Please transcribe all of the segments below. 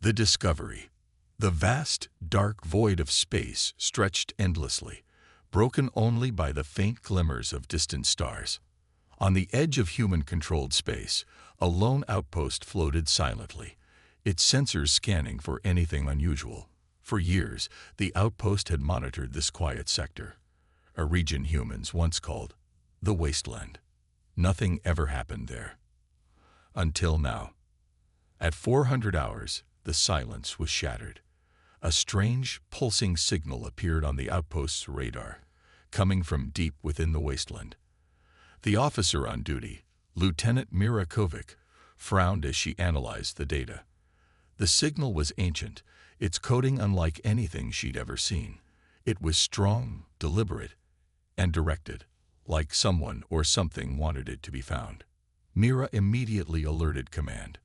The discovery. The vast, dark void of space stretched endlessly, broken only by the faint glimmers of distant stars. On the edge of human-controlled space, a lone outpost floated silently, its sensors scanning for anything unusual. For years, the outpost had monitored this quiet sector, a region humans once called the wasteland. Nothing ever happened there. Until now. At 400 hours, the silence was shattered. A strange, pulsing signal appeared on the outpost's radar, coming from deep within the wasteland. The officer on duty, Lieutenant Mira Kovic, frowned as she analyzed the data. The signal was ancient, its coding unlike anything she'd ever seen. It was strong, deliberate, and directed, like someone or something wanted it to be found. Mira immediately alerted command.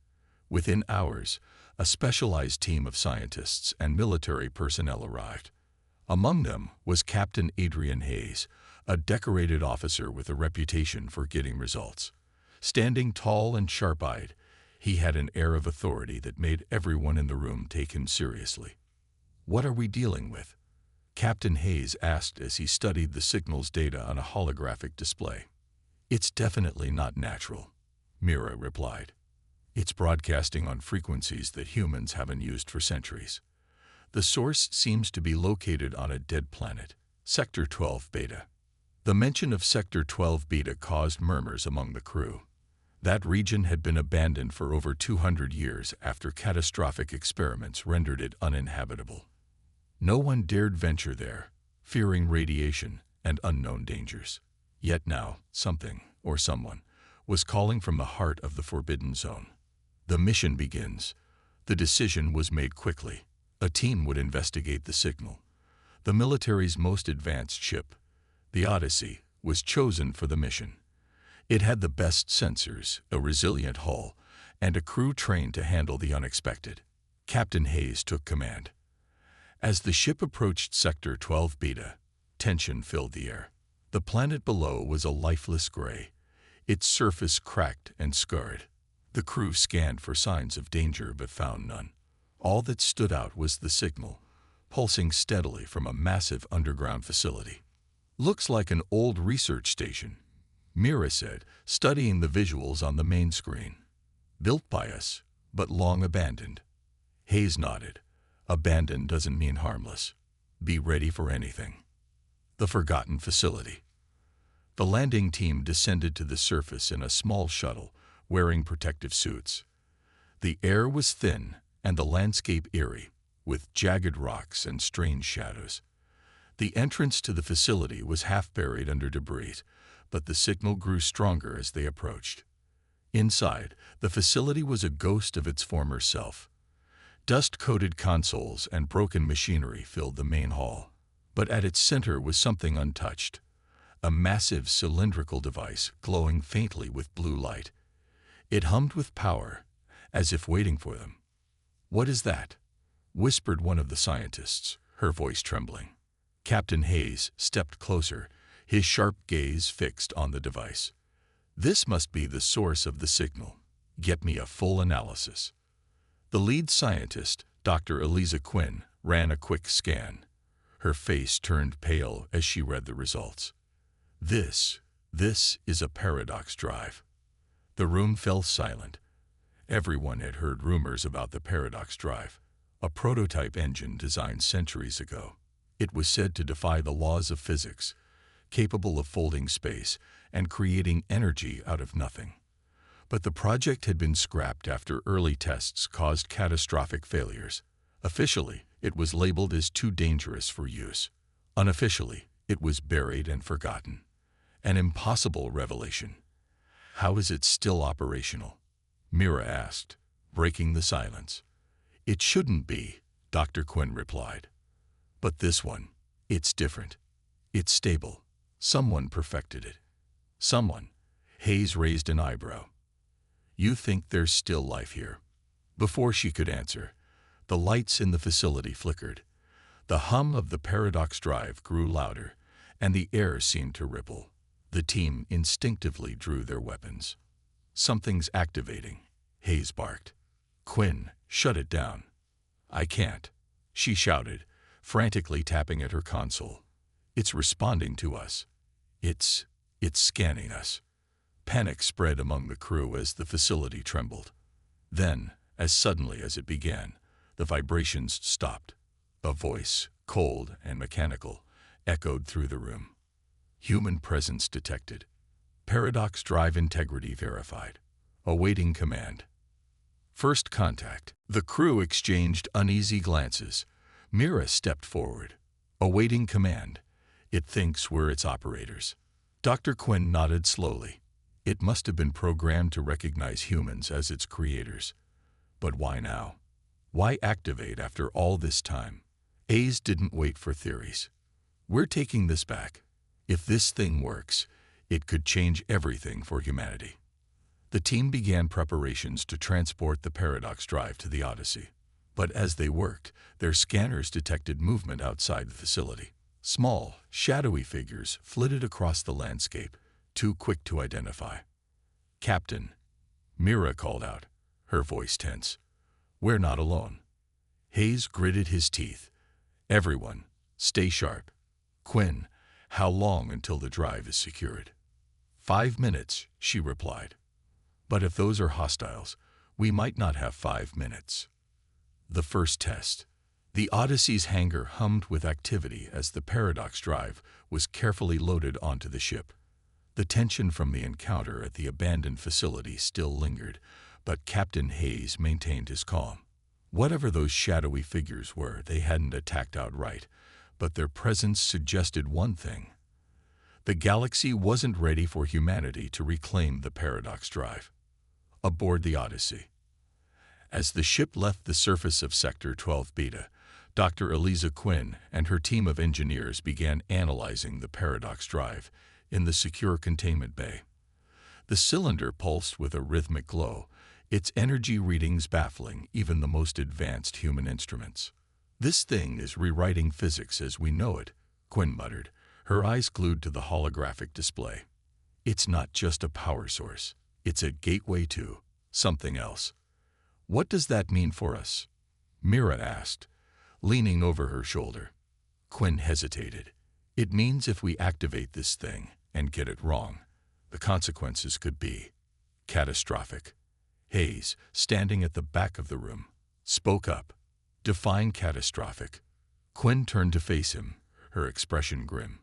Within hours, a specialized team of scientists and military personnel arrived. Among them was Captain Adrian Hayes, a decorated officer with a reputation for getting results. Standing tall and sharp-eyed, he had an air of authority that made everyone in the room take him seriously. "What are we dealing with?" Captain Hayes asked as he studied the signal's data on a holographic display. "It's definitely not natural," Mira replied. "It's broadcasting on frequencies that humans haven't used for centuries. The source seems to be located on a dead planet, Sector 12 Beta." The mention of Sector 12 Beta caused murmurs among the crew. That region had been abandoned for over 200 years after catastrophic experiments rendered it uninhabitable. No one dared venture there, fearing radiation and unknown dangers. Yet now, something, or someone, was calling from the heart of the Forbidden Zone. The mission begins. The decision was made quickly. A team would investigate the signal. The military's most advanced ship, the Odyssey, was chosen for the mission. It had the best sensors, a resilient hull, and a crew trained to handle the unexpected. Captain Hayes took command. As the ship approached Sector 12 Beta, tension filled the air. The planet below was a lifeless gray, its surface cracked and scarred. The crew scanned for signs of danger but found none. All that stood out was the signal, pulsing steadily from a massive underground facility. "Looks like an old research station," Mira said, studying the visuals on the main screen. "Built by us, but long abandoned." Hayes nodded. "Abandoned doesn't mean harmless. Be ready for anything." The forgotten facility. The landing team descended to the surface in a small shuttle, wearing protective suits. The air was thin and the landscape eerie, with jagged rocks and strange shadows. The entrance to the facility was half buried under debris, but the signal grew stronger as they approached. Inside, the facility was a ghost of its former self. Dust-coated consoles and broken machinery filled the main hall. But at its center was something untouched, a massive cylindrical device glowing faintly with blue light. It hummed with power, as if waiting for them. "What is that?" whispered one of the scientists, her voice trembling. Captain Hayes stepped closer, his sharp gaze fixed on the device. "This must be the source of the signal. Get me a full analysis." The lead scientist, Dr. Eliza Quinn, ran a quick scan. Her face turned pale as she read the results. This is a paradox drive." The room fell silent. Everyone had heard rumors about the paradox drive, a prototype engine designed centuries ago. It was said to defy the laws of physics, capable of folding space and creating energy out of nothing. But the project had been scrapped after early tests caused catastrophic failures. Officially, it was labeled as too dangerous for use. Unofficially, it was buried and forgotten. An impossible revelation. "How is it still operational?" Mira asked, breaking the silence. "It shouldn't be," Dr. Quinn replied. "But this one, it's different. It's stable. Someone perfected it." "Someone?" Hayes raised an eyebrow. "You think there's still life here?" Before she could answer, the lights in the facility flickered. The hum of the paradox drive grew louder, and the air seemed to ripple. The team instinctively drew their weapons. "Something's activating," Hayes barked. "Quinn, shut it down." "I can't," she shouted, frantically tapping at her console. "It's responding to us. It's scanning us." Panic spread among the crew as the facility trembled. Then, as suddenly as it began, the vibrations stopped. A voice, cold and mechanical, echoed through the room. "Human presence detected. Paradox drive integrity verified. Awaiting command." First contact. The crew exchanged uneasy glances. Mira stepped forward. "Awaiting command. It thinks we're its operators." Dr. Quinn nodded slowly. It must have been programmed to recognize humans as its creators. But why now? Why activate after all this time? Hayes didn't wait for theories. "We're taking this back. If this thing works, it could change everything for humanity." The team began preparations to transport the Paradox drive to the Odyssey. But as they worked, their scanners detected movement outside the facility. Small, shadowy figures flitted across the landscape, too quick to identify. "Captain," Mira called out, her voice tense. "We're not alone." Hayes gritted his teeth. "Everyone, stay sharp." "Quinn, how long until the drive is secured?" 5 minutes, she replied. "But if those are hostiles, we might not have 5 minutes." The first test. The Odyssey's hangar hummed with activity as the Paradox drive was carefully loaded onto the ship. The tension from the encounter at the abandoned facility still lingered, but Captain Hayes maintained his calm. Whatever those shadowy figures were, they hadn't attacked outright, but their presence suggested one thing. The galaxy wasn't ready for humanity to reclaim the Paradox drive. Aboard the Odyssey. As the ship left the surface of Sector 12 Beta, Dr. Eliza Quinn and her team of engineers began analyzing the Paradox drive in the secure containment bay. The cylinder pulsed with a rhythmic glow, its energy readings baffling even the most advanced human instruments. "This thing is rewriting physics as we know it," Quinn muttered, her eyes glued to the holographic display. "It's not just a power source. It's a gateway to something else." "What does that mean for us?" Mira asked, leaning over her shoulder. Quinn hesitated. "It means if we activate this thing and get it wrong, the consequences could be catastrophic." Hayes, standing at the back of the room, spoke up. "Define catastrophic." Quinn turned to face him, her expression grim.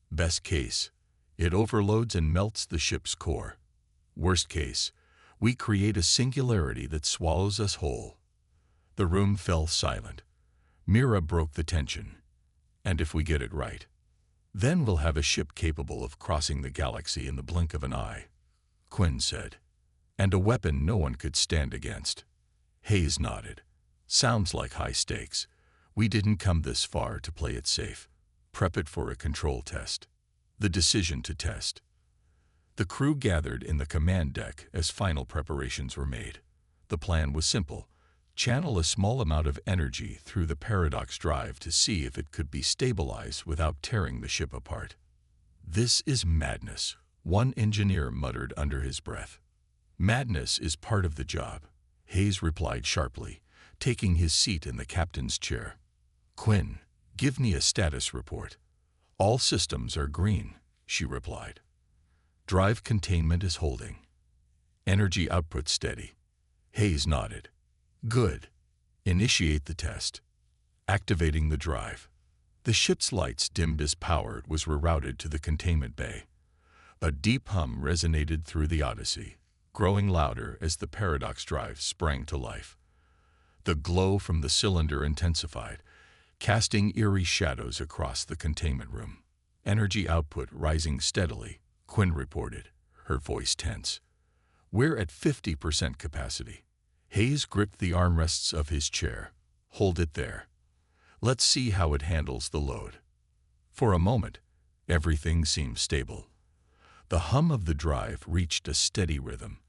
"Best case, it overloads and melts the ship's core. Worst case, we create a singularity that swallows us whole." The room fell silent. Mira broke the tension. "And if we get it right, then we'll have a ship capable of crossing the galaxy in the blink of an eye," Quinn said. "And a weapon no one could stand against." Hayes nodded. "Sounds like high stakes. We didn't come this far to play it safe. Prep it for a control test." The decision to test. The crew gathered in the command deck as final preparations were made. The plan was simple. Channel a small amount of energy through the Paradox drive to see if it could be stabilized without tearing the ship apart. "This is madness," one engineer muttered under his breath. "Madness is part of the job," Hayes replied sharply, taking his seat in the captain's chair. "Quinn, give me a status report." "All systems are green," she replied. "Drive containment is holding. Energy output steady." Hayes nodded. "Good. Initiate the test." Activating the drive. The ship's lights, dimmed as power was rerouted to the containment bay. A deep hum resonated through the Odyssey, growing louder as the Paradox drive sprang to life. The glow from the cylinder intensified, casting eerie shadows across the containment room. Energy output rising steadily, Quinn reported, her voice tense. "We're at 50% capacity." Hayes gripped the armrests of his chair. "Hold it there. Let's see how it handles the load." For a moment, everything seemed stable. The hum of the drive reached a steady rhythm,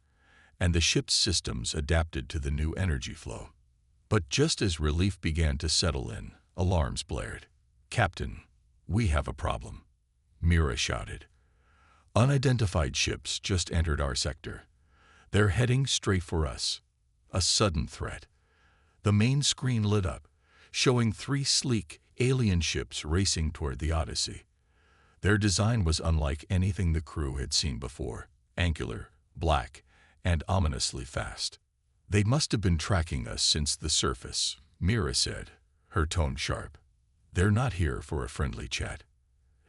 and the ship's systems adapted to the new energy flow. But just as relief began to settle in, alarms blared. "Captain, we have a problem," Mira shouted. "Unidentified ships just entered our sector. They're heading straight for us. A sudden threat. The main screen lit up, showing 3 sleek, alien ships racing toward the Odyssey. Their design was unlike anything the crew had seen before, angular, black, and ominously fast. "They must have been tracking us since the surface," Mira said, her tone sharp. "They're not here for a friendly chat."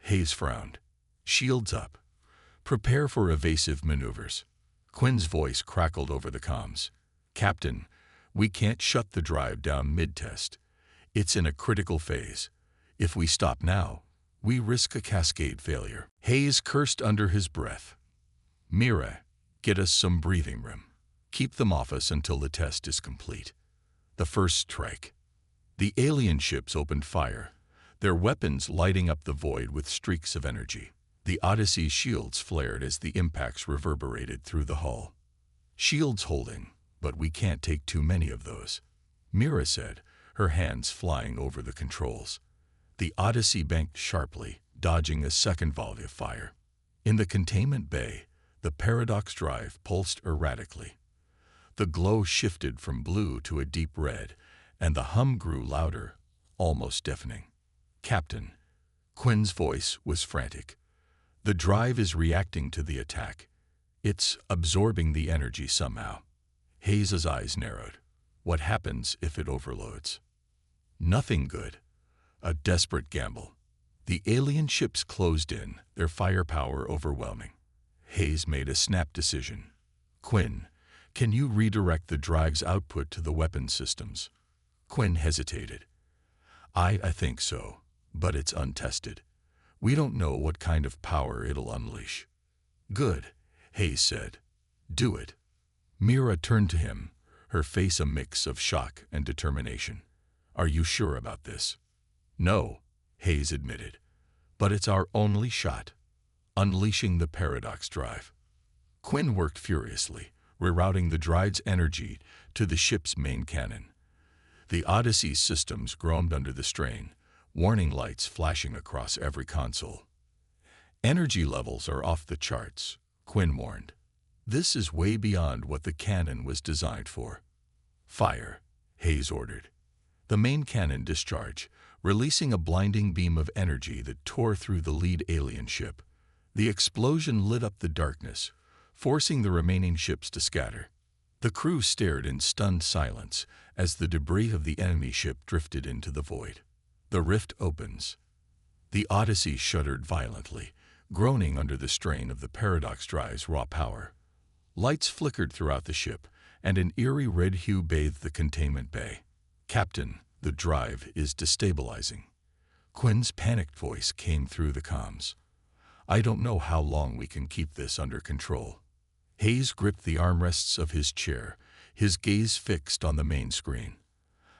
Hayes frowned. "Shields up. Prepare for evasive maneuvers." Quinn's voice crackled over the comms. "Captain, we can't shut the drive down mid-test. It's in a critical phase. If we stop now, we risk a cascade failure." Hayes cursed under his breath. "Mira, get us some breathing room. Keep them off us until the test is complete." The first strike. The alien ships opened fire, their weapons lighting up the void with streaks of energy. The Odyssey's shields flared as the impacts reverberated through the hull. "Shields holding, but we can't take too many of those," Mira said, her hands flying over the controls. The Odyssey banked sharply, dodging a second volley of fire. In the containment bay, the paradox drive pulsed erratically. The glow shifted from blue to a deep red, and the hum grew louder, almost deafening. "Captain," Quinn's voice was frantic. "The drive is reacting to the attack. It's absorbing the energy somehow." Hayes's eyes narrowed. "What happens if it overloads?" "Nothing good. A desperate gamble." The alien ships closed in, their firepower overwhelming. Hayes made a snap decision. "Quinn, can you redirect the drive's output to the weapon systems?" Quinn hesitated. I think so, but it's untested. We don't know what kind of power it'll unleash." "Good," Hayes said. "Do it." Mira turned to him, her face a mix of shock and determination. "Are you sure about this?" "No," Hayes admitted. "But it's our only shot. Unleashing the paradox drive." Quinn worked furiously, rerouting the drive's energy to the ship's main cannon. The Odyssey's systems groaned under the strain, warning lights flashing across every console. "Energy levels are off the charts," Quinn warned. "This is way beyond what the cannon was designed for." "Fire," Hayes ordered. The main cannon discharged, releasing a blinding beam of energy that tore through the lead alien ship. The explosion lit up the darkness, forcing the remaining ships to scatter. The crew stared in stunned silence as the debris of the enemy ship drifted into the void. The rift opens. The Odyssey shuddered violently, groaning under the strain of the paradox drive's raw power. Lights flickered throughout the ship, and an eerie red hue bathed the containment bay. "Captain, the drive is destabilizing." Quinn's panicked voice came through the comms. "I don't know how long we can keep this under control." Hayes gripped the armrests of his chair, his gaze fixed on the main screen.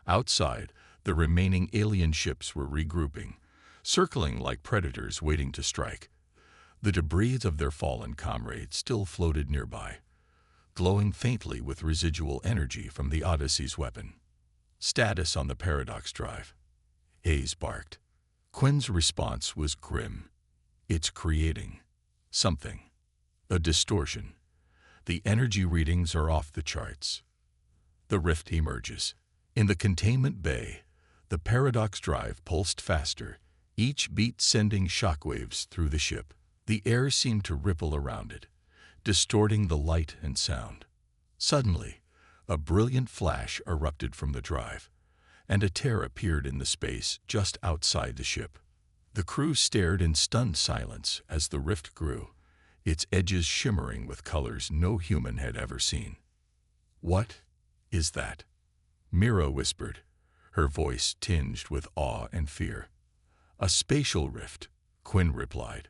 Outside, the remaining alien ships were regrouping, circling like predators waiting to strike. The debris of their fallen comrades still floated nearby, glowing faintly with residual energy from the Odyssey's weapon. "Status on the paradox drive," Hayes barked. Quinn's response was grim. "It's creating something. A distortion. The energy readings are off the charts." The rift emerges. In the containment bay, the paradox drive pulsed faster, each beat sending shockwaves through the ship. The air seemed to ripple around it, distorting the light and sound. Suddenly, a brilliant flash erupted from the drive, and a tear appeared in the space just outside the ship. The crew stared in stunned silence as the rift grew, its edges shimmering with colors no human had ever seen. "What is that?" Mira whispered, her voice tinged with awe and fear. "A spatial rift," Quinn replied.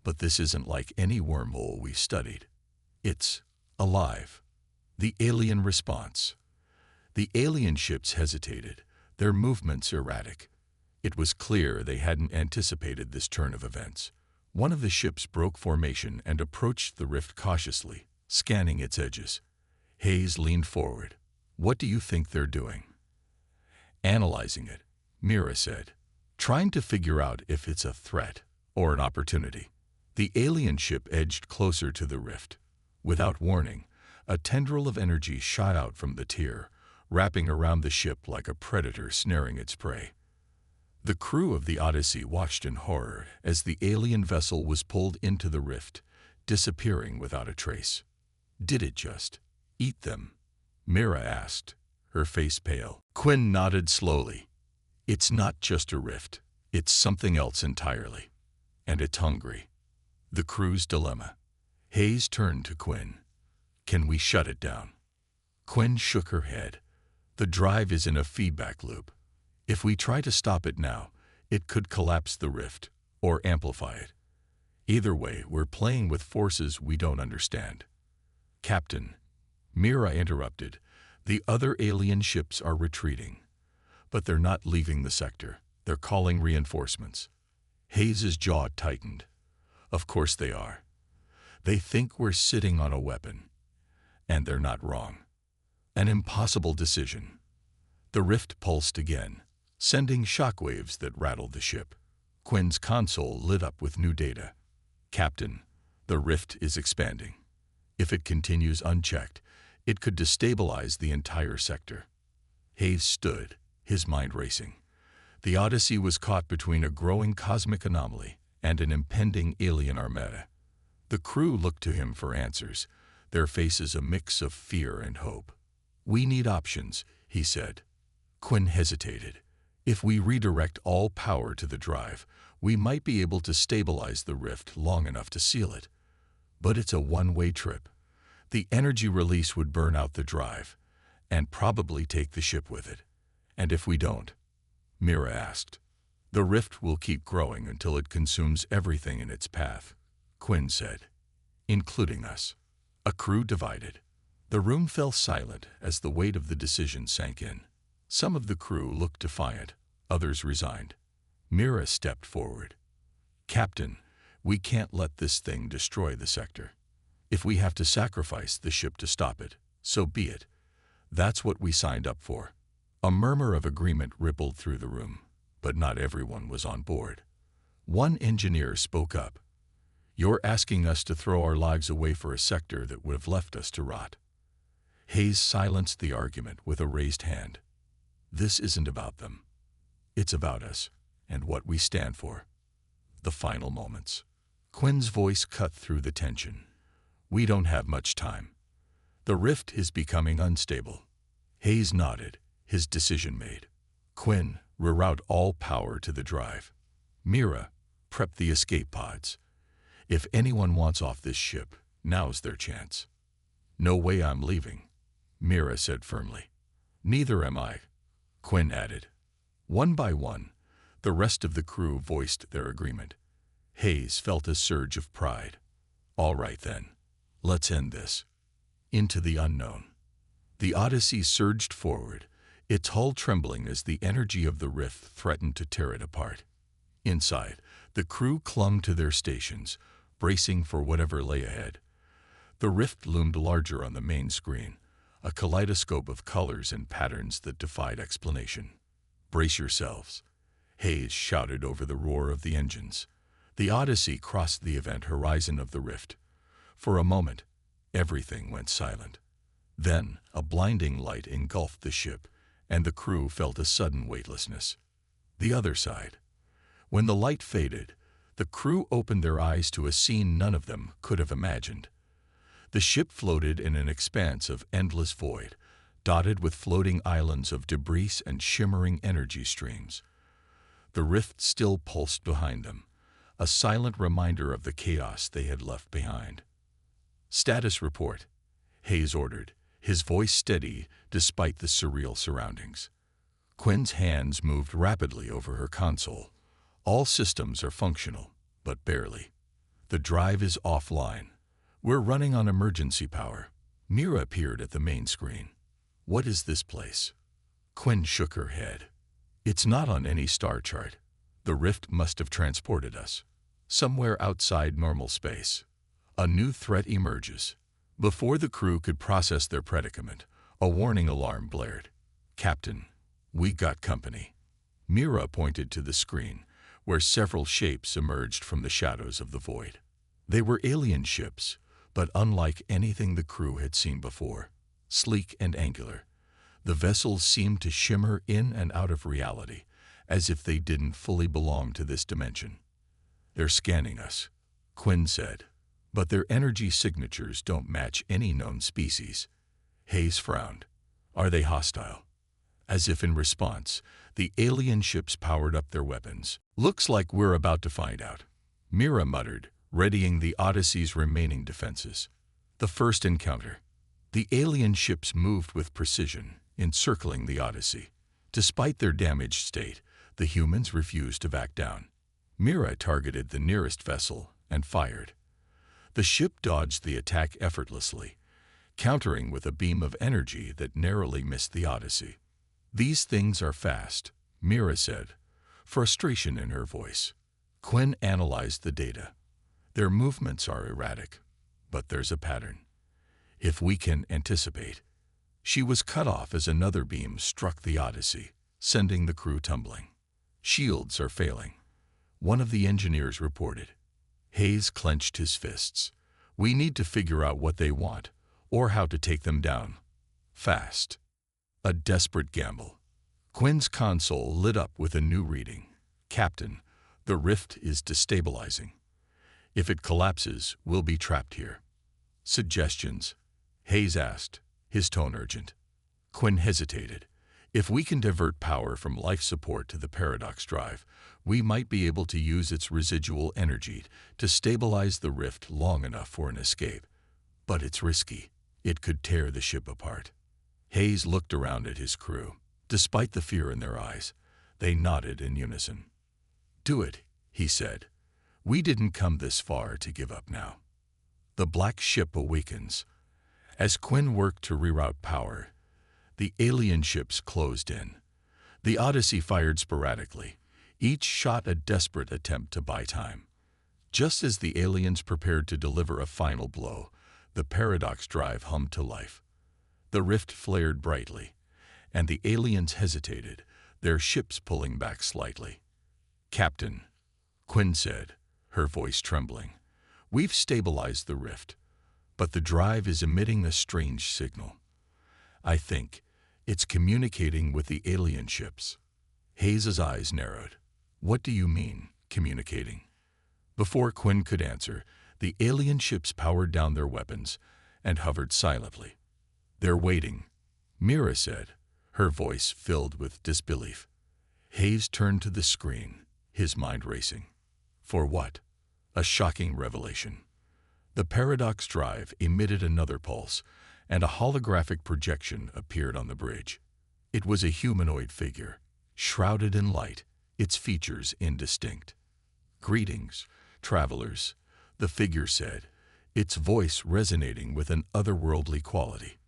"But this isn't like any wormhole we've studied. It's alive." The alien response. The alien ships hesitated, their movements erratic. It was clear they hadn't anticipated this turn of events. One of the ships broke formation and approached the rift cautiously, scanning its edges. Hayes leaned forward. "What do you think they're doing?" "Analyzing it," Mira said, "trying to figure out if it's a threat or an opportunity." The alien ship edged closer to the rift. Without warning, a tendril of energy shot out from the tier, wrapping around the ship like a predator snaring its prey. The crew of the Odyssey watched in horror as the alien vessel was pulled into the rift, disappearing without a trace. "Did it just eat them?" Mira asked, her face pale. Quinn nodded slowly. "It's not just a rift. It's something else entirely. And it's hungry." The crew's dilemma. Hayes turned to Quinn. "Can we shut it down?" Quinn shook her head. "The drive is in a feedback loop. If we try to stop it now, it could collapse the rift or amplify it. Either way, we're playing with forces we don't understand." "Captain," Mira interrupted, "the other alien ships are retreating. But they're not leaving the sector. They're calling reinforcements." Hayes's jaw tightened. "Of course they are. They think we're sitting on a weapon. And they're not wrong. An impossible decision." The rift pulsed again, sending shockwaves that rattled the ship. Quinn's console lit up with new data. "Captain, the rift is expanding. If it continues unchecked, it could destabilize the entire sector." Hayes stood, his mind racing. The Odyssey was caught between a growing cosmic anomaly and an impending alien armada. The crew looked to him for answers, their faces a mix of fear and hope. "We need options," he said. Quinn hesitated. "If we redirect all power to the drive, we might be able to stabilize the rift long enough to seal it. But it's a one-way trip. The energy release would burn out the drive, and probably take the ship with it. And if we don't?" Mira asked. "The rift will keep growing until it consumes everything in its path," Quinn said, "including us." A crew divided. The room fell silent as the weight of the decision sank in. Some of the crew looked defiant, others resigned. Mira stepped forward. "Captain, we can't let this thing destroy the sector. If we have to sacrifice the ship to stop it, so be it. That's what we signed up for." A murmur of agreement rippled through the room, but not everyone was on board. One engineer spoke up. "You're asking us to throw our lives away for a sector that would have left us to rot." Hayes silenced the argument with a raised hand. "This isn't about them. It's about us, and what we stand for." The final moments. Quinn's voice cut through the tension. "We don't have much time. The rift is becoming unstable." Hayes nodded, his decision made. "Quinn, reroute all power to the drive. Mira, prep the escape pods. If anyone wants off this ship, now's their chance." "No way I'm leaving," Mira said firmly. "Neither am I," Quinn added. One by one, the rest of the crew voiced their agreement. Hayes felt a surge of pride. "All right then, let's end this." Into the unknown. The Odyssey surged forward, its hull trembling as the energy of the rift threatened to tear it apart. Inside, the crew clung to their stations, bracing for whatever lay ahead. The rift loomed larger on the main screen, a kaleidoscope of colors and patterns that defied explanation. "Brace yourselves," Hayes shouted over the roar of the engines. The Odyssey crossed the event horizon of the rift. For a moment, everything went silent. Then, a blinding light engulfed the ship, and the crew felt a sudden weightlessness. The other side. When the light faded, the crew opened their eyes to a scene none of them could have imagined. The ship floated in an expanse of endless void, dotted with floating islands of debris and shimmering energy streams. The rift still pulsed behind them, a silent reminder of the chaos they had left behind. "Status report," Hayes ordered, his voice steady despite the surreal surroundings. Quinn's hands moved rapidly over her console. "All systems are functional, but barely. The drive is offline. We're running on emergency power." Mira appeared at the main screen. "What is this place?" Quinn shook her head. "It's not on any star chart. The rift must have transported us somewhere outside normal space." A new threat emerges. Before the crew could process their predicament, a warning alarm blared. "Captain, we got company." Mira pointed to the screen, where several shapes emerged from the shadows of the void. They were alien ships, but unlike anything the crew had seen before. Sleek and angular, The vessels seemed to shimmer in and out of reality, as if they didn't fully belong to this dimension. "They're scanning us," Quinn said, "but their energy signatures don't match any known species." Hayes frowned. "Are they hostile?" As if in response, the alien ships powered up their weapons. "Looks like we're about to find out," Mira muttered, readying the Odyssey's remaining defenses. The first encounter. The alien ships moved with precision, encircling the Odyssey. Despite their damaged state, the humans refused to back down. Mira targeted the nearest vessel and fired. The ship dodged the attack effortlessly, countering with a beam of energy that narrowly missed the Odyssey. "These things are fast," Mira said, frustration in her voice. Quinn analyzed the data. "Their movements are erratic, but there's a pattern. If we can anticipate." She was cut off as another beam struck the Odyssey, sending the crew tumbling. "Shields are failing," one of the engineers reported. Hayes clenched his fists. "We need to figure out what they want, or how to take them down. Fast." A desperate gamble. Quinn's console lit up with a new reading. "Captain, the rift is destabilizing. If it collapses, we'll be trapped here." "Suggestions?" Hayes asked, his tone urgent. Quinn hesitated. "If we can divert power from life support to the paradox drive, we might be able to use its residual energy to stabilize the rift long enough for an escape. But it's risky. It could tear the ship apart." Hayes looked around at his crew. Despite the fear in their eyes, they nodded in unison. "Do it," he said. "We didn't come this far to give up now." The black ship awakens. As Quinn worked to reroute power, the alien ships closed in. The Odyssey fired sporadically, each shot a desperate attempt to buy time. Just as the aliens prepared to deliver a final blow, the paradox drive hummed to life. The rift flared brightly, and the aliens hesitated, their ships pulling back slightly. "Captain," Quinn said, her voice trembling, "we've stabilized the rift, but the drive is emitting a strange signal. I think it's communicating with the alien ships." Hayes' eyes narrowed. "What do you mean, communicating?" Before Quinn could answer, the alien ships powered down their weapons and hovered silently. "They're waiting," Mira said, her voice filled with disbelief. Hayes turned to the screen, his mind racing. For what? A shocking revelation. The paradox drive emitted another pulse, and a holographic projection appeared on the bridge. It was a humanoid figure, shrouded in light, its features indistinct. "Greetings, travelers," the figure said, its voice resonating with an otherworldly quality.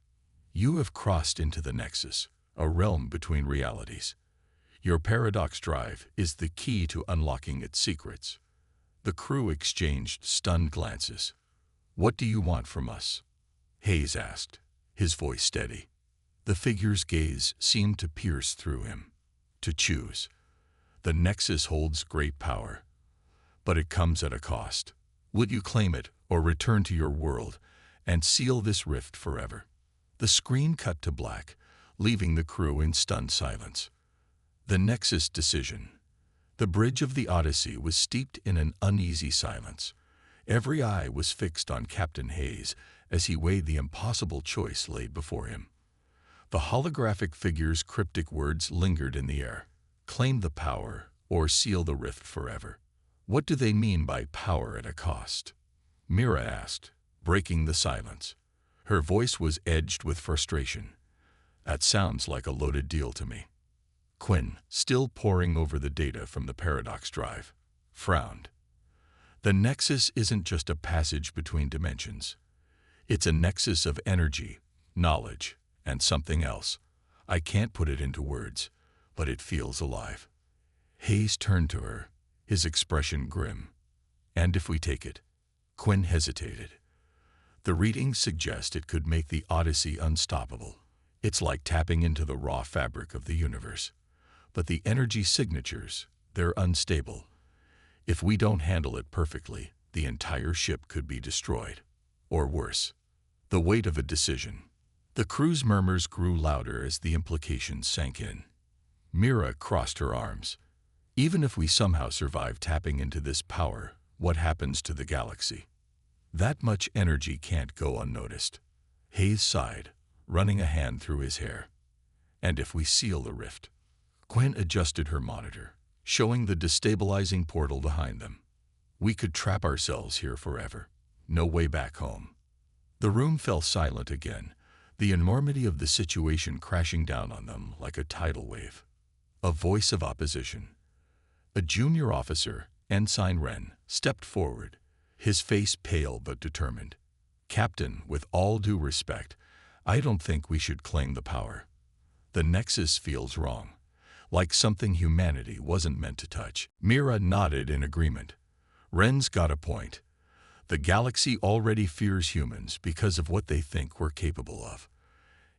"You have crossed into the Nexus, a realm between realities. Your paradox drive is the key to unlocking its secrets." The crew exchanged stunned glances. "What do you want from us?" Hayes asked, his voice steady. The figure's gaze seemed to pierce through him. "To choose. The Nexus holds great power, but it comes at a cost. Will you claim it or return to your world and seal this rift forever?" The screen cut to black, leaving the crew in stunned silence. The Nexus decision. The bridge of the Odyssey was steeped in an uneasy silence. Every eye was fixed on Captain Hayes as he weighed the impossible choice laid before him. The holographic figure's cryptic words lingered in the air. "Claim the power or seal the rift forever." "What do they mean by power at a cost?" Mira asked, breaking the silence. Her voice was edged with frustration. "That sounds like a loaded deal to me." Quinn, still poring over the data from the paradox drive, frowned. "The Nexus isn't just a passage between dimensions. It's a nexus of energy, knowledge, and something else. I can't put it into words, but it feels alive." Hayes turned to her, his expression grim. "And if we take it?" Quinn hesitated. "The readings suggest it could make the Odyssey unstoppable. It's like tapping into the raw fabric of the universe. But the energy signatures, they're unstable. If we don't handle it perfectly, the entire ship could be destroyed. Or worse. The weight of a decision. The crew's murmurs grew louder as the implications sank in. Mira crossed her arms. Even if we somehow survive tapping into this power, what happens to the galaxy? That much energy can't go unnoticed. Hayes sighed, running a hand through his hair. And if we seal the rift? Quinn adjusted her monitor, showing the destabilizing portal behind them. We could trap ourselves here forever. No way back home. The room fell silent again, the enormity of the situation crashing down on them like a tidal wave. A voice of opposition. A junior officer, Ensign Wren, stepped forward, his face pale but determined. "Captain, with all due respect, I don't think we should claim the power. The Nexus feels wrong, like something humanity wasn't meant to touch." Mira nodded in agreement. Wren's got a point. The galaxy already fears humans because of what they think we're capable of.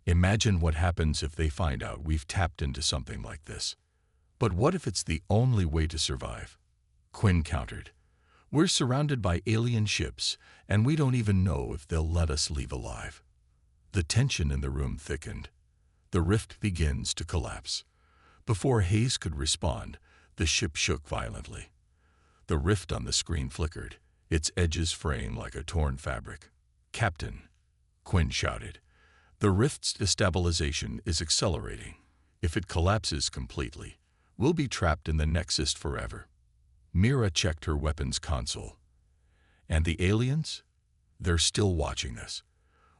Imagine what happens if they find out we've tapped into something like this. But what if it's the only way to survive? Quinn countered. We're surrounded by alien ships, and we don't even know if they'll let us leave alive. The tension in the room thickened. The rift begins to collapse. Before Hayes could respond, the ship shook violently. The rift on the screen flickered, its edges fraying like a torn fabric. "Captain," Quinn shouted, "the rift's destabilization is accelerating. If it collapses completely, we'll be trapped in the Nexus forever." Mira checked her weapons console. "And the aliens? They're still watching us.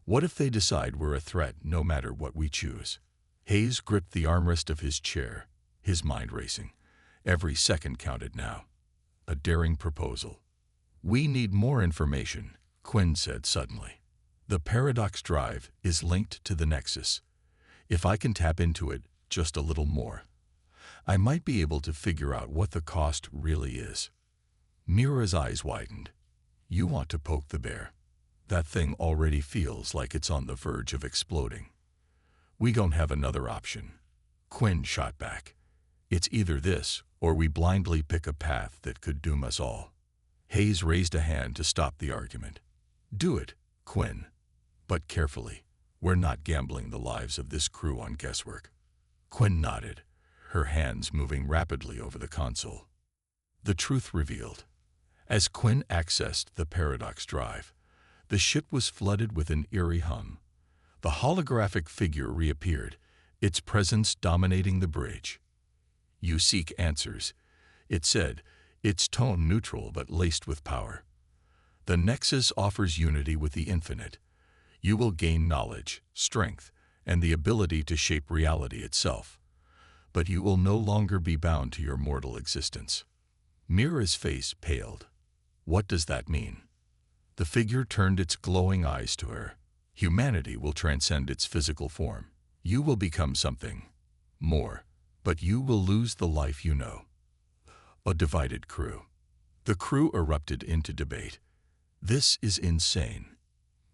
What if they decide we're a threat no matter what we choose?" Hayes gripped the armrest of his chair, his mind racing. Every second counted now. A daring proposal. "We need more information," Quinn said suddenly. "The paradox drive is linked to the Nexus. If I can tap into it just a little more, I might be able to figure out what the cost really is." Mira's eyes widened. "You want to poke the bear? That thing already feels like it's on the verge of exploding." "We don't have another option," Quinn shot back. "It's either this, or we blindly pick a path that could doom us all." Hayes raised a hand to stop the argument. "Do it, Quinn. But carefully. We're not gambling the lives of this crew on guesswork." Quinn nodded, her hands moving rapidly over the console. The truth revealed. As Quinn accessed the paradox drive, the ship was flooded with an eerie hum. The holographic figure reappeared, its presence dominating the bridge. "You seek answers," it said, its tone neutral but laced with power. "The Nexus offers unity with the infinite. You will gain knowledge, strength, and the ability to shape reality itself. But you will no longer be bound to your mortal existence." Mira's face paled. "What does that mean?" The figure turned its glowing eyes to her. "Humanity will transcend its physical form. You will become something more, but you will lose the life you know." A divided crew. The crew erupted into debate. "This is insane,"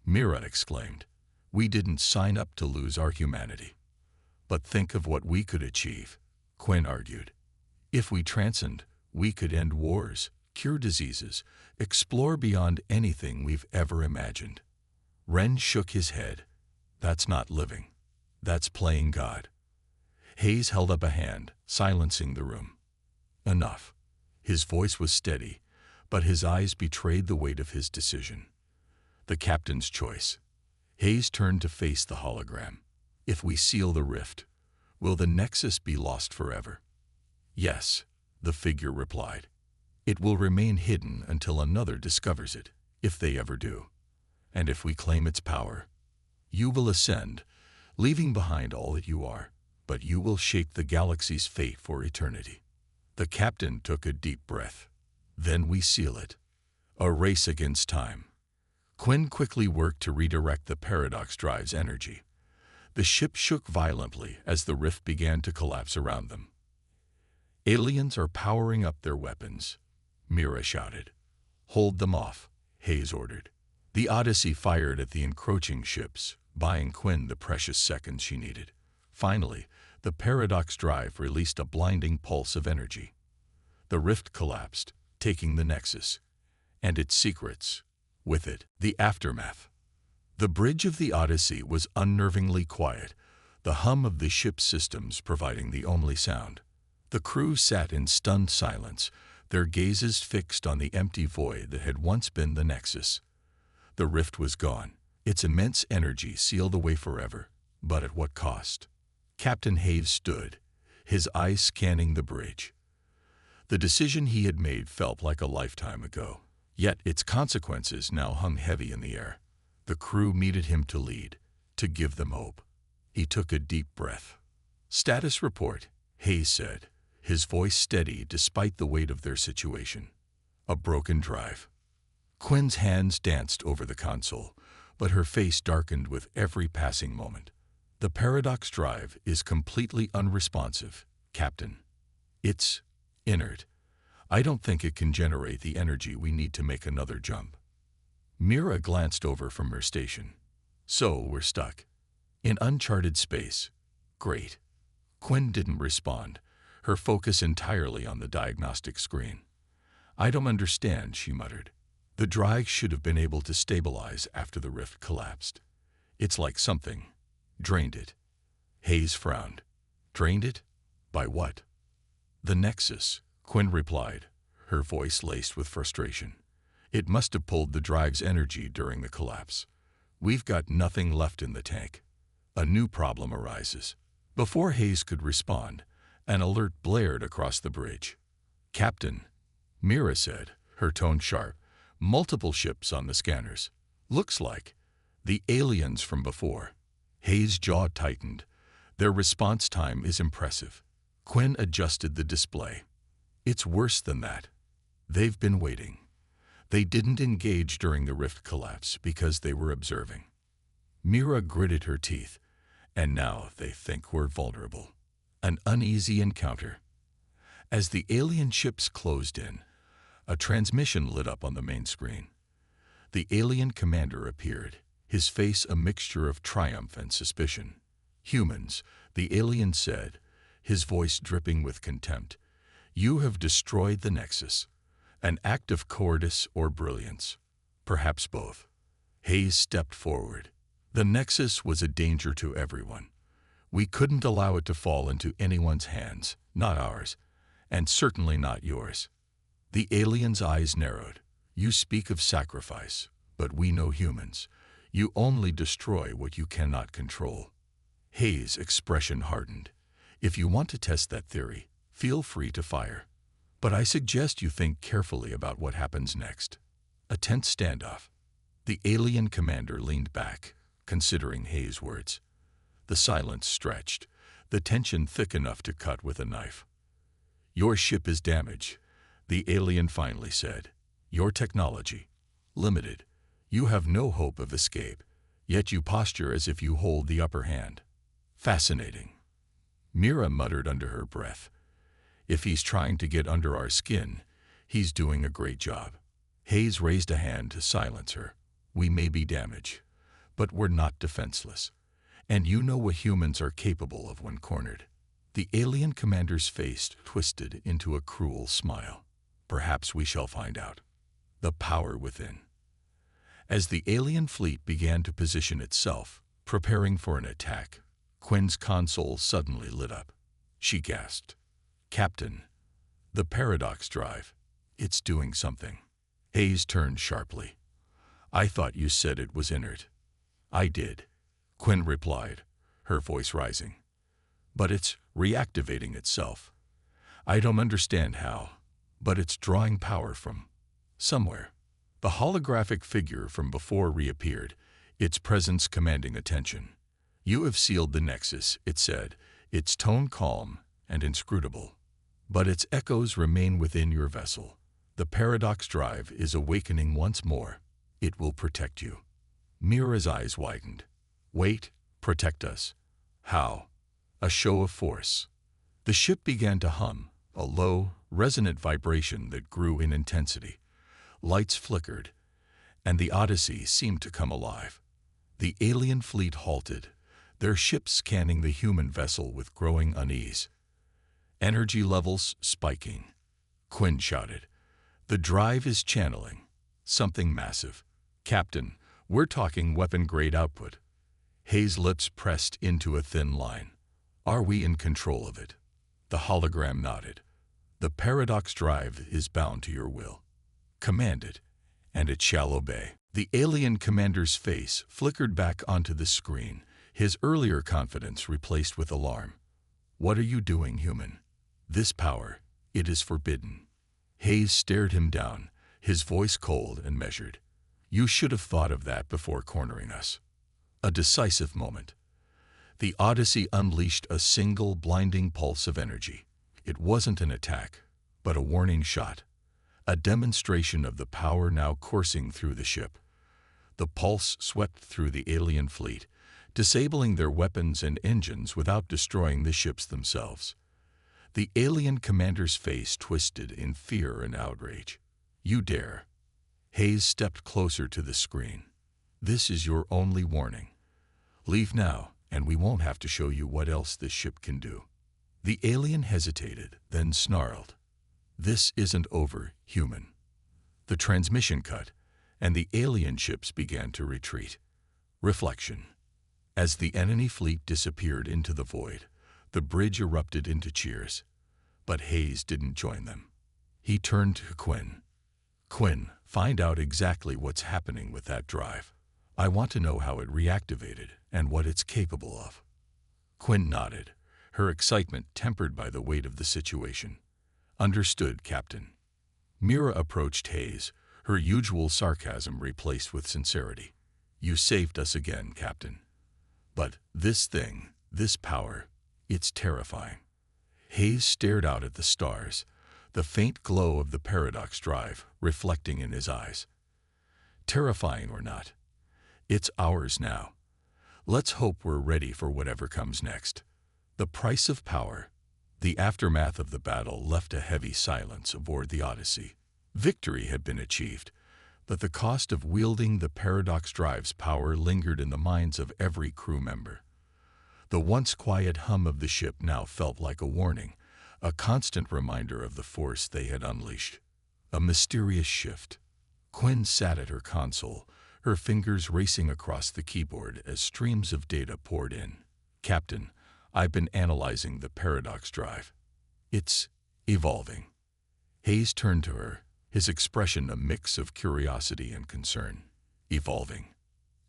Mira exclaimed. "We didn't sign up to lose our humanity." "But think of what we could achieve," Quinn argued. "If we transcend, we could end wars, cure diseases, explore beyond anything we've ever imagined." Wren shook his head. "That's not living. That's playing God." Hayes held up a hand, silencing the room. "Enough." His voice was steady, but his eyes betrayed the weight of his decision. The captain's choice. Hayes turned to face the hologram. "If we seal the rift, will the Nexus be lost forever?" "Yes," the figure replied. "It will remain hidden until another discovers it, if they ever do. And if we claim its power, you will ascend, leaving behind all that you are, but you will shape the galaxy's fate for eternity." The captain took a deep breath. "Then we seal it. A race against time." Quinn quickly worked to redirect the paradox drive's energy. The ship shook violently as the rift began to collapse around them. "Aliens are powering up their weapons," Mira shouted. "Hold them off," Hayes ordered. The Odyssey fired at the encroaching ships, buying Quinn the precious seconds she needed. Finally, the paradox drive released a blinding pulse of energy. The rift collapsed, taking the Nexus and its secrets with it. The aftermath. The bridge of the Odyssey was unnervingly quiet, the hum of the ship's systems providing the only sound. The crew sat in stunned silence, their gazes fixed on the empty void that had once been the Nexus. The rift was gone, its immense energy sealed away forever, but at what cost? Captain Hayes stood, his eyes scanning the bridge. The decision he had made felt like a lifetime ago, yet its consequences now hung heavy in the air. The crew needed him to lead, to give them hope. He took a deep breath. "Status report," Hayes said, his voice steady despite the weight of their situation. "A broken drive." Quinn's hands danced over the console, but her face darkened with every passing moment. "The Paradox drive is completely unresponsive, Captain. It's inert. I don't think it can generate the energy we need to make another jump." Mira glanced over from her station. "So we're stuck in uncharted space. Great." Quinn didn't respond, her focus entirely on the diagnostic screen. "I don't understand," she muttered. "The drive should have been able to stabilize after the rift collapsed. It's like something drained it." Hayes frowned. "Drained it? By what?" "The Nexus," Quinn replied, her voice laced with frustration. "It must have pulled the drive's energy during the collapse. We've got nothing left in the tank." A new problem arises. Before Hayes could respond, an alert blared across the bridge. "Captain," Mira said, her tone sharp, "multiple ships on the scanners. Looks like the aliens from before." Hayes' jaw tightened. "Their response time is impressive." Quinn adjusted the display. "It's worse than that. They've been waiting. They didn't engage during the rift collapse because they were observing." Mira gritted her teeth. "And now they think we're vulnerable." An uneasy encounter. As the alien ships closed in, a transmission lit up on the main screen. The alien commander appeared, his face a mixture of triumph and suspicion. "Humans," the alien said, his voice dripping with contempt, "you have destroyed the Nexus. An act of cowardice or brilliance. Perhaps both." Hayes stepped forward. "The Nexus was a danger to everyone. We couldn't allow it to fall into anyone's hands, not ours, and certainly not yours." The alien's eyes narrowed. "You speak of sacrifice, but we know humans. You only destroy what you cannot control." Hayes' expression hardened. "If you want to test that theory, feel free to fire. But I suggest you think carefully about what happens next." A tense standoff. The alien commander leaned back, considering Hayes' words. The silence stretched, the tension thick enough to cut with a knife. "Your ship is damaged," the alien finally said. "Your technology, limited. You have no hope of escape, yet you posture as if you hold the upper hand. Fascinating." Mira muttered under her breath. "If he's trying to get under our skin, he's doing a great job." Hayes raised a hand to silence her. "We may be damaged, but we're not defenseless. And you know what humans are capable of when cornered." The alien commander's face twisted into a cruel smile. "Perhaps we shall find out." The power within. As the alien fleet began to position itself, preparing for an attack, Quinn's console suddenly lit up. She gasped. "Captain, the Paradox drive. It's doing something." Hayes turned sharply. "I thought you said it was inert." "I did," Quinn replied, her voice rising. "But it's reactivating itself. I don't understand how, but it's drawing power from somewhere." The holographic figure from before reappeared, its presence commanding attention. "You have sealed the Nexus," it said, its tone calm and inscrutable. "But its echoes remain within your vessel. The Paradox drive is awakening once more. It will protect you." Mira's eyes widened. "Wait, protect us. How?" A show of force. The ship began to hum, a low, resonant vibration that grew in intensity. Lights flickered, and the Odyssey seemed to come alive. The alien fleet halted, their ships scanning the human vessel with growing unease. Energy levels spiking. Quinn shouted, "The drive is channeling something massive. Captain, We're talking weapon-grade output. Hayes' lips pressed into a thin line. Are we in control of it? The hologram nodded. The paradox drive is bound to your will. Command it, and it shall obey. The alien commander's face flickered back onto the screen, his earlier confidence replaced with alarm. What are you doing, human? This power, it is forbidden. Hayes stared him down, his voice cold and measured. You should have thought of that before cornering us. A decisive moment. The Odyssey unleashed a single blinding pulse of energy. It wasn't an attack, but a warning shot. A demonstration of the power now coursing through the ship. The pulse swept through the alien fleet, disabling their weapons and engines without destroying the ships themselves. The alien commander's face twisted in fear and outrage. You dare. Hayes stepped closer to the screen. This is your only warning. Leave now, and we won't have to show you what else this ship can do. The alien hesitated, then snarled. This isn't over, human. The transmission cut, and the alien ships began to retreat. Reflection. As the enemy fleet disappeared into the void, the bridge erupted into cheers. But Hayes didn't join them. He turned to Quinn. Quinn, find out exactly what's happening with that drive. I want to know how it reactivated and what it's capable of. Quinn nodded, her excitement tempered by the weight of the situation. Understood, Captain. Mira approached Hayes, her usual sarcasm replaced with sincerity. You saved us again, Captain. But this thing, this power, it's terrifying. Hayes stared out at the stars, the faint glow of the paradox drive reflecting in his eyes. Terrifying or not, it's ours now. Let's hope we're ready for whatever comes next. The price of power. The aftermath of the battle left a heavy silence aboard the Odyssey. Victory had been achieved, but the cost of wielding the paradox drive's power lingered in the minds of every crew member. The once quiet hum of the ship now felt like a warning, a constant reminder of the force they had unleashed. A mysterious shift. Quinn sat at her console, her fingers racing across the keyboard as streams of data poured in. Captain, I've been analyzing the paradox drive. It's evolving. Hayes turned to her, his expression a mix of curiosity and concern. Evolving.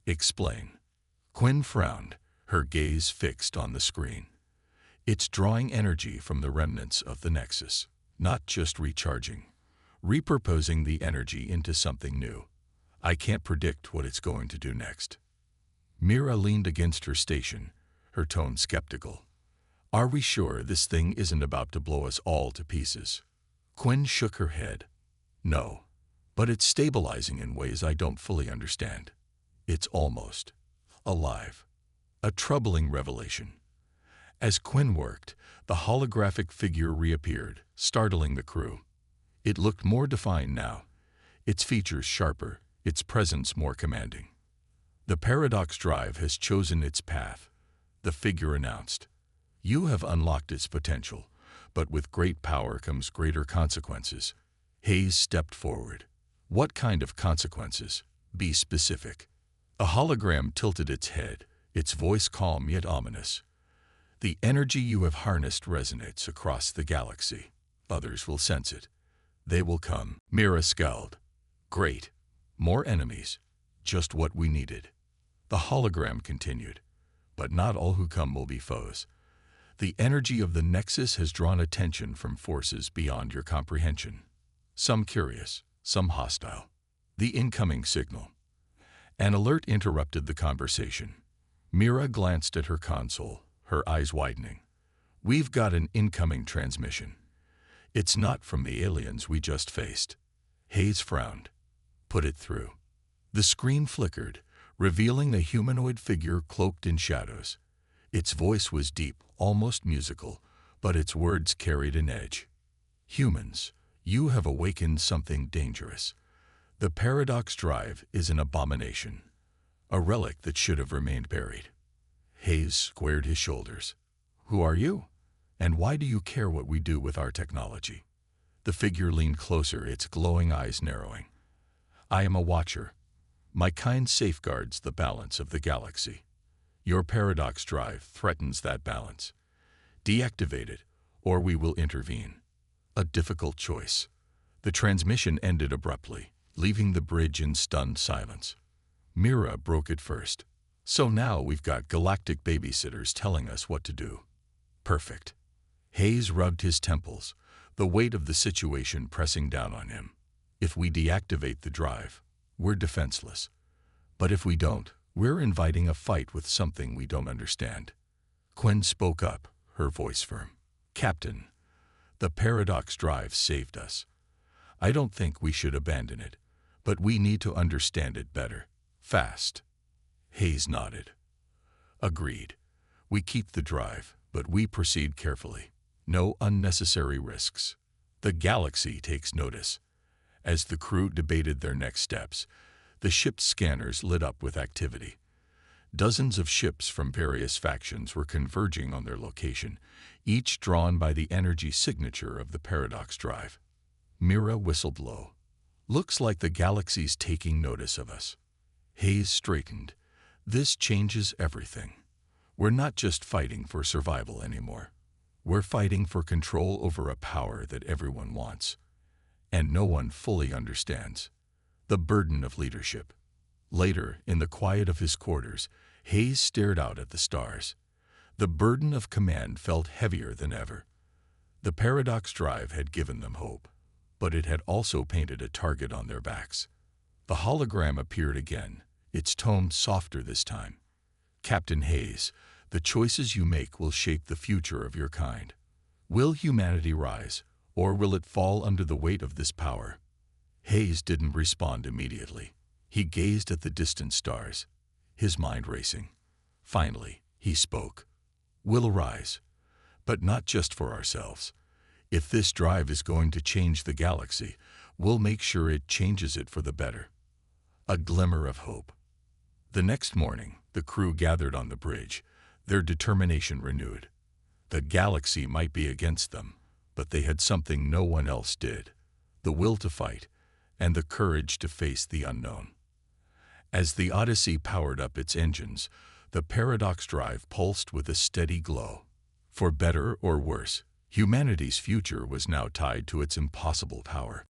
Explain. Quinn frowned, her gaze fixed on the screen. It's drawing energy from the remnants of the Nexus, not just recharging, repurposing the energy into something new. I can't predict what it's going to do next. Mira leaned against her station, her tone skeptical. Are we sure this thing isn't about to blow us all to pieces? Quinn shook her head. No, but it's stabilizing in ways I don't fully understand. It's almost alive. A troubling revelation. As Quinn worked, the holographic figure reappeared, startling the crew. It looked more defined now, its features sharper, its presence more commanding. The paradox drive has chosen its path, the figure announced. You have unlocked its potential, but with great power comes greater consequences. Hayes stepped forward. What kind of consequences? Be specific. A hologram tilted its head, its voice calm yet ominous. The energy you have harnessed resonates across the galaxy. Others will sense it. They will come. Mira scowled. Great. More enemies. Just what we needed. The hologram continued. But not all who come will be foes. The energy of the Nexus has drawn attention from forces beyond your comprehension. Some curious, some hostile. The incoming signal. An alert interrupted the conversation. Mira glanced at her console, her eyes widening. We've got an incoming transmission. It's not from the aliens we just faced. Hayes frowned. Put it through. The screen flickered, revealing a humanoid figure cloaked in shadows. Its voice was deep, almost musical, but its words carried an edge. Humans, you have awakened something dangerous. The paradox drive is an abomination, a relic that should have remained buried. Hayes squared his shoulders. Who are you? And why do you care what we do with our technology? The figure leaned closer, its glowing eyes narrowing. I am a watcher. My kind safeguards the balance of the galaxy. Your paradox drive threatens that balance. Deactivate it, or we will intervene. A difficult choice. The transmission ended abruptly, leaving the bridge in stunned silence. Mira broke it first. So now we've got galactic babysitters telling us what to do. Perfect. Hayes rubbed his temples, the weight of the situation pressing down on him. If we deactivate the drive, we're defenseless. But if we don't, we're inviting a fight with something we don't understand. Quinn spoke up, her voice firm. Captain, the paradox drive saved us. I don't think we should abandon it, but we need to understand it better. Fast. Hayes nodded. Agreed. We keep the drive, but we proceed carefully. No unnecessary risks. The galaxy takes notice. As the crew debated their next steps, the ship's scanners lit up with activity. Dozens of ships from various factions were converging on their location, each drawn by the energy signature of the paradox drive. Mira whistled low. Looks like the galaxy's taking notice of us. Hayes straightened. This changes everything. We're not just fighting for survival anymore. We're fighting for control over a power that everyone wants, and no one fully understands. The burden of leadership. Later, in the quiet of his quarters, Hayes stared out at the stars. The burden of command felt heavier than ever. The paradox drive had given them hope, but it had also painted a target on their backs. The hologram appeared again, its tone softer this time. Captain Hayes, the choices you make will shape the future of your kind. Will humanity rise, or will it fall under the weight of this power? Hayes didn't respond immediately. He gazed at the distant stars, his mind racing. Finally, he spoke. We'll rise, but not just for ourselves. If this drive is going to change the galaxy, we'll make sure it changes it for the better. A glimmer of hope. The next morning, the crew gathered on the bridge, their determination renewed. The galaxy might be against them, but they had something no one else did: the will to fight and the courage to face the unknown. As the Odyssey powered up its engines, the paradox drive pulsed with a steady glow. For better or worse, humanity's future was now tied to its impossible power.